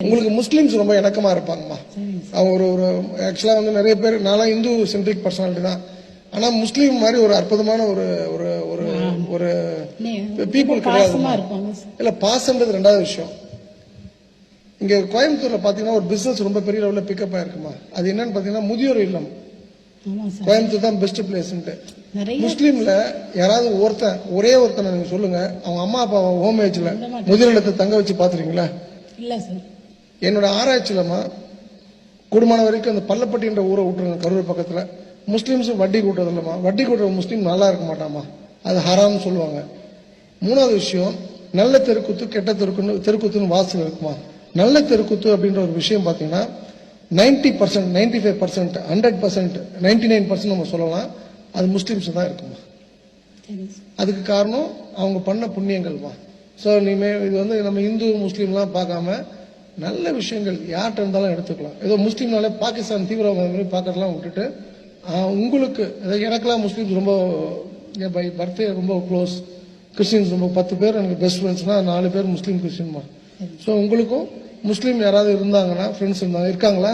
உங்களுக்கு முஸ்லீம்ஸ் ரொம்ப இணக்கமா இருப்பாங்கம்மா. அவங்க ஒரு ஒரு ஆக்சுவலா வந்து நிறைய பேர் நான் இந்து சென்ட்ரிக் பர்சனாலிட்டி தான். ஆனா முஸ்லீம் மாதிரி ஒரு அற்புதமான ஒரு ஒரு ஒரு ஒரு பீப்புள் கிடையாது. இல்ல பாசம்ன்றது ரெண்டாவது விஷயம். இங்க கோயம்புத்தூர்ல பாத்தீங்கன்னா ஒரு பிசினஸ் ரொம்ப பெரிய லெவலில் பிக்கப் ஆயிருக்குமா. அது என்னன்னு பாத்தீங்கன்னா முதியோர் இல்லம். கோயம்புத்தூர் தான் பெஸ்ட் பிளேஸ்ன்ட்டு. முஸ்லீம்ல யாராவது ஒரே ஒருத்தனை நீங்க சொல்லுங்க, அவங்க அம்மா அப்பா ஹோம் ஏஜ்ல முதியோர் இல்லத்தை தங்க வச்சு பாத்துறீங்களா? இல்ல சார். என்னோட ஆராய்ச்சியிலமா கூடுமான வரைக்கும் அந்த பள்ளப்பட்டின்ற ஊரை விட்டுருங்க, கரூர் பக்கத்துல முஸ்லீம்ஸும் வட்டி கூட்டுறது இல்லம்மா. வட்டி கூட்டுற முஸ்லீம் நல்லா இருக்க மாட்டாமா, அது ஹராம்னு சொல்லுவாங்க. மூணாவது விஷயம், நல்ல தெருக்கூத்து கெட்ட தெருக்கூத்துன்னு வாசல் இருக்குமா. நல்ல தெருக்கூத்து அப்படின்ற ஒரு விஷயம் பாத்தீங்கன்னா 90%, 95%, 100%, 99% நம்ம சொல்லலாம், அது முஸ்லீம்ஸ் தான் இருக்குமா. அதுக்கு காரணம் அவங்க பண்ண புண்ணியங்கள்மா. ஸோ இது வந்து நம்ம இந்து முஸ்லீம்லாம் பார்க்காம நல்ல விஷயங்கள் யார்கிட்ட இருந்தாலும் எடுத்துக்கலாம். ஏதோ முஸ்லீம்னாலே பாகிஸ்தான் தீவிரவாத பார்க்கறதுலாம் விட்டுட்டு உங்களுக்கு எனக்கெல்லாம் முஸ்லீம்ஸ் ரொம்ப பை பர்த்டே ரொம்ப க்ளோஸ், கிறிஸ்டின்ஸ் ரொம்ப 10 பேர் எனக்கு பெஸ்ட் ஃப்ரெண்ட்ஸ்னா 4 பேர் முஸ்லீம் கிறிஸ்டின்மா. ஸோ உங்களுக்கும் முஸ்லீம் யாராவது இருந்தாங்கன்னா ஃப்ரெண்ட்ஸ் இருக்காங்களா?